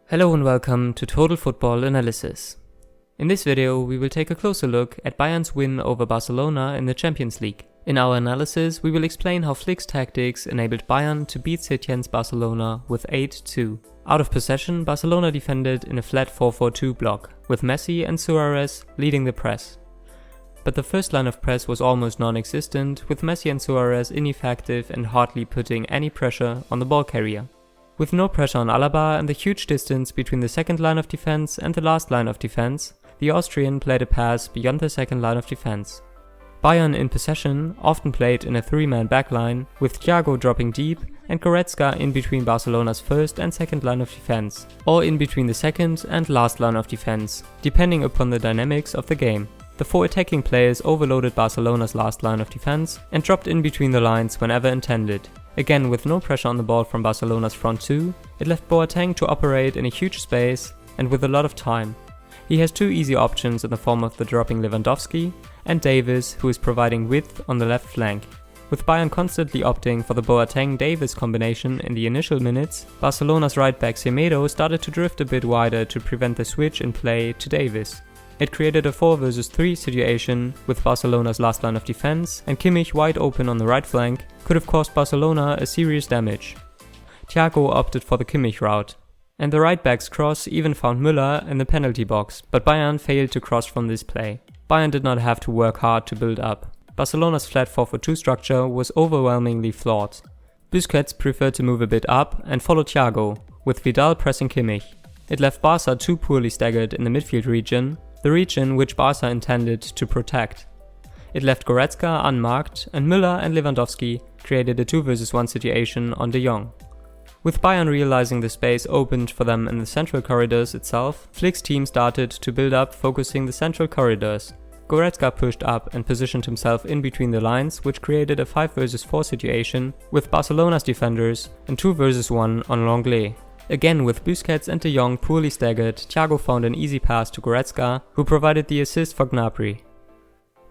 Hello and welcome to Total Football Analysis. In this video, we will take a closer look at Bayern's win over Barcelona in the Champions League. In our analysis, we will explain how Flick's tactics enabled Bayern to beat Setien's Barcelona with 8-2. Out of possession, Barcelona defended in a flat 4-4-2 block, with Messi and Suarez leading the press. But the first line of press was almost non-existent, with Messi and Suarez ineffective and hardly putting any pressure on the ball carrier. With no pressure on Alaba and the huge distance between the second line of defense and the last line of defense, the Austrian played a pass beyond the second line of defense. Bayern in possession often played in a three-man backline, with Thiago dropping deep and Goretzka in between Barcelona's first and second line of defense, or in between the second and last line of defense, depending upon the dynamics of the game. The four attacking players overloaded Barcelona's last line of defense and dropped in between the lines whenever intended. Again, with no pressure on the ball from Barcelona's front two, it left Boateng to operate in a huge space and with a lot of time. He has two easy options in the form of the dropping Lewandowski and Davis, who is providing width on the left flank. With Bayern constantly opting for the Boateng-Davis combination in the initial minutes, Barcelona's right back Semedo started to drift a bit wider to prevent the switch in play to Davis. It created a 4 vs 3 situation with Barcelona's last line of defense, and Kimmich wide open on the right flank could have caused Barcelona a serious damage. Thiago opted for the Kimmich route, and the right back's cross even found Müller in the penalty box, but Bayern failed to cross from this play. Bayern did not have to work hard to build up. Barcelona's flat 4-4-2 structure was overwhelmingly flawed. Busquets preferred to move a bit up and follow Thiago, with Vidal pressing Kimmich. It left Barca too poorly staggered in the midfield region, the region which Barca intended to protect. It left Goretzka unmarked, and Müller and Lewandowski created a 2 vs 1 situation on de Jong. With Bayern realizing the space opened for them in the central corridors itself, Flick's team started to build up, focusing the central corridors. Goretzka pushed up and positioned himself in between the lines, which created a 5 vs 4 situation with Barcelona's defenders and 2 vs 1 on Lenglet. Again, with Busquets and de Jong poorly staggered, Thiago found an easy pass to Goretzka, who provided the assist for Gnabry.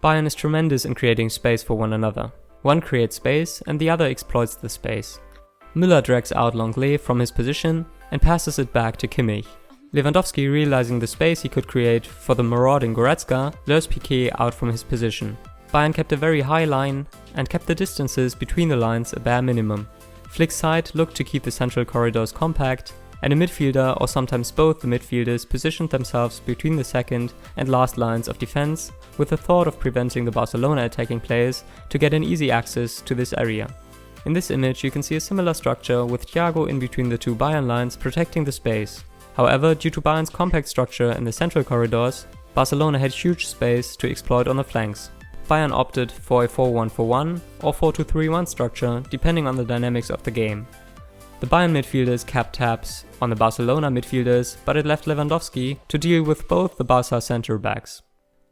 Bayern is tremendous in creating space for one another. One creates space and the other exploits the space. Müller drags out Lenglet from his position and passes it back to Kimmich. Lewandowski, realizing the space he could create for the marauding Goretzka, lures Piqué out from his position. Bayern kept a very high line and kept the distances between the lines a bare minimum. Flick's side looked to keep the central corridors compact, and a midfielder or sometimes both the midfielders positioned themselves between the second and last lines of defense with the thought of preventing the Barcelona attacking players to get an easy access to this area. In this image you can see a similar structure with Thiago in between the two Bayern lines protecting the space. However, due to Bayern's compact structure in the central corridors, Barcelona had huge space to exploit on the flanks. Bayern opted for a 4-1-4-1 or 4-2-3-1 structure depending on the dynamics of the game. The Bayern midfielders kept tabs on the Barcelona midfielders, but it left Lewandowski to deal with both the Barca centre backs.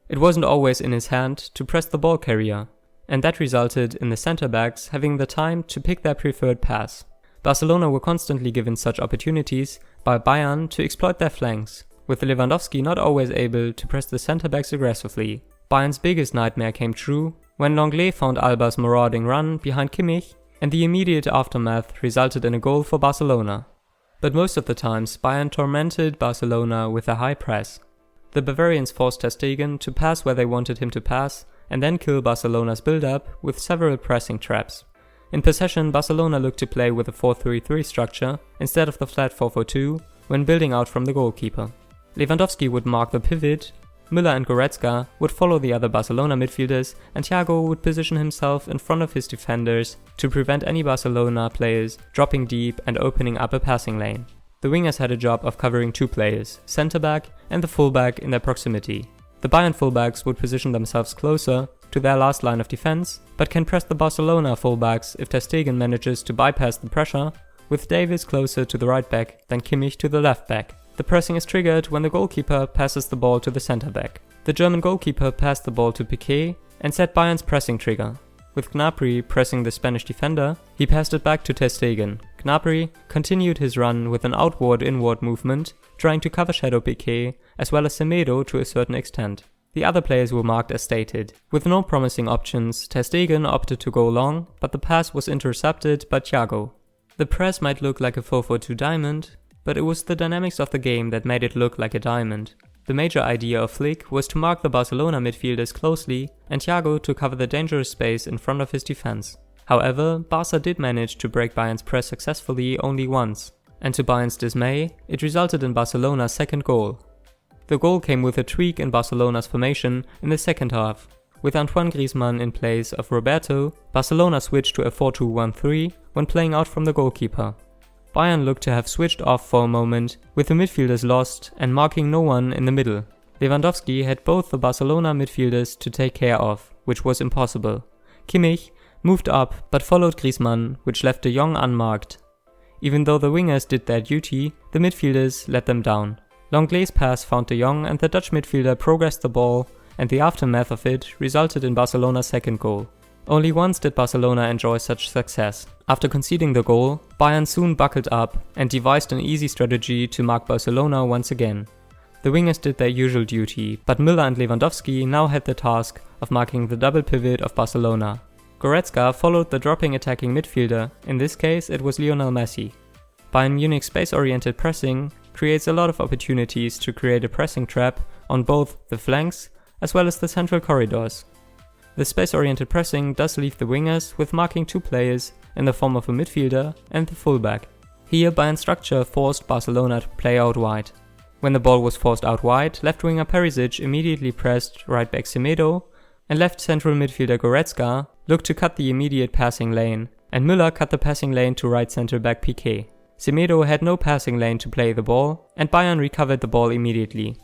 It wasn't always in his hand to press the ball carrier, and that resulted in the centre backs having the time to pick their preferred pass. Barcelona were constantly given such opportunities by Bayern to exploit their flanks, with Lewandowski not always able to press the centre backs aggressively. Bayern's biggest nightmare came true when Lenglet found Alba's marauding run behind Kimmich, and the immediate aftermath resulted in a goal for Barcelona. But most of the times Bayern tormented Barcelona with a high press. The Bavarians forced ter Stegen to pass where they wanted him to pass and then kill Barcelona's build-up with several pressing traps. In possession, Barcelona looked to play with a 4-3-3 structure instead of the flat 4-4-2 when building out from the goalkeeper. Lewandowski would mark the pivot, Müller and Goretzka would follow the other Barcelona midfielders, and Thiago would position himself in front of his defenders to prevent any Barcelona players dropping deep and opening up a passing lane. The wingers had a job of covering two players, centre-back and the full-back, in their proximity. The Bayern full-backs would position themselves closer to their last line of defense, but can press the Barcelona full-backs if ter Stegen manages to bypass the pressure, with Davis closer to the right back than Kimmich to the left back. The pressing is triggered when the goalkeeper passes the ball to the centre-back. The German goalkeeper passed the ball to Piqué and set Bayern's pressing trigger. With Gnabry pressing the Spanish defender, he passed it back to ter Stegen. Gnabry continued his run with an outward-inward movement, trying to cover shadow Piqué as well as Semedo to a certain extent. The other players were marked as stated. With no promising options, ter Stegen opted to go long, but the pass was intercepted by Thiago. The press might look like a 4-4-2 diamond, but it was the dynamics of the game that made it look like a diamond. The major idea of Flick was to mark the Barcelona midfielders closely and Thiago to cover the dangerous space in front of his defense. However, Barca did manage to break Bayern's press successfully only once, and to Bayern's dismay, it resulted in Barcelona's second goal. The goal came with a tweak in Barcelona's formation in the second half. With Antoine Griezmann in place of Roberto, Barcelona switched to a 4-2-1-3 when playing out from the goalkeeper. Bayern looked to have switched off for a moment, with the midfielders lost and marking no one in the middle. Lewandowski had both the Barcelona midfielders to take care of, which was impossible. Kimmich moved up but followed Griezmann, which left de Jong unmarked. Even though the wingers did their duty, the midfielders let them down. Lenglet's pass found de Jong and the Dutch midfielder progressed the ball, and the aftermath of it resulted in Barcelona's second goal. Only once did Barcelona enjoy such success. After conceding the goal, Bayern soon buckled up and devised an easy strategy to mark Barcelona once again. The wingers did their usual duty, but Müller and Lewandowski now had the task of marking the double pivot of Barcelona. Goretzka followed the dropping attacking midfielder, in this case it was Lionel Messi. Bayern Munich's space-oriented pressing creates a lot of opportunities to create a pressing trap on both the flanks as well as the central corridors. The space-oriented pressing does leave the wingers with marking two players in the form of a midfielder and the fullback. Here Bayern's structure forced Barcelona to play out wide. When the ball was forced out wide, left winger Perisic immediately pressed right back Semedo, and left central midfielder Goretzka looked to cut the immediate passing lane, and Müller cut the passing lane to right centre back Piqué. Semedo had no passing lane to play the ball, and Bayern recovered the ball immediately.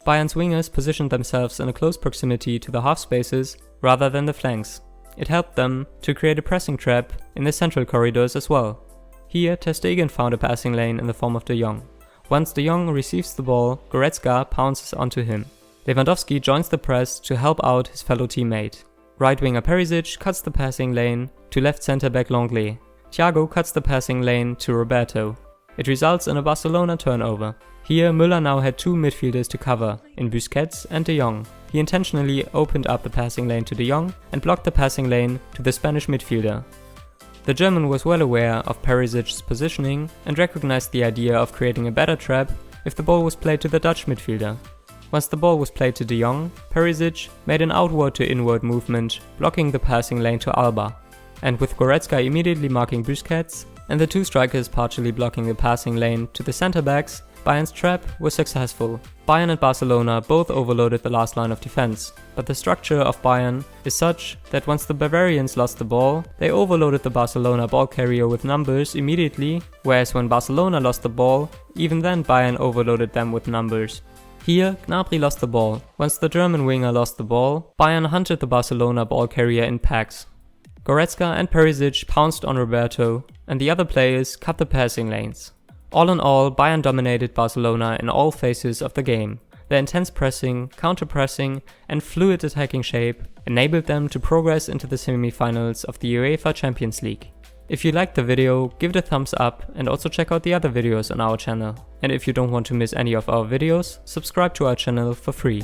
Bayern's wingers positioned themselves in a close proximity to the half spaces rather than the flanks. It helped them to create a pressing trap in the central corridors as well. Here ter Stegen found a passing lane in the form of de Jong. Once de Jong receives the ball, Goretzka pounces onto him. Lewandowski joins the press to help out his fellow teammate. Right winger Perisic cuts the passing lane to left centre back Lenglet. Thiago cuts the passing lane to Roberto. It results in a Barcelona turnover. Here Müller now had two midfielders to cover, in Busquets and de Jong. He intentionally opened up the passing lane to de Jong and blocked the passing lane to the Spanish midfielder. The German was well aware of Perisic's positioning and recognized the idea of creating a better trap if the ball was played to the Dutch midfielder. Once the ball was played to de Jong, Perisic made an outward to inward movement, blocking the passing lane to Alba. And with Goretzka immediately marking Busquets and the two strikers partially blocking the passing lane to the centre-backs, Bayern's trap was successful. Bayern and Barcelona both overloaded the last line of defense, but the structure of Bayern is such that once the Bavarians lost the ball, they overloaded the Barcelona ball carrier with numbers immediately, whereas when Barcelona lost the ball, even then Bayern overloaded them with numbers. Here, Gnabry lost the ball. Once the German winger lost the ball, Bayern hunted the Barcelona ball carrier in packs. Goretzka and Perisic pounced on Roberto, and the other players cut the passing lanes. All in all, Bayern dominated Barcelona in all phases of the game. Their intense pressing, counter-pressing, and fluid attacking shape enabled them to progress into the semi-finals of the UEFA Champions League. If you liked the video, give it a thumbs up and also check out the other videos on our channel. And if you don't want to miss any of our videos, subscribe to our channel for free.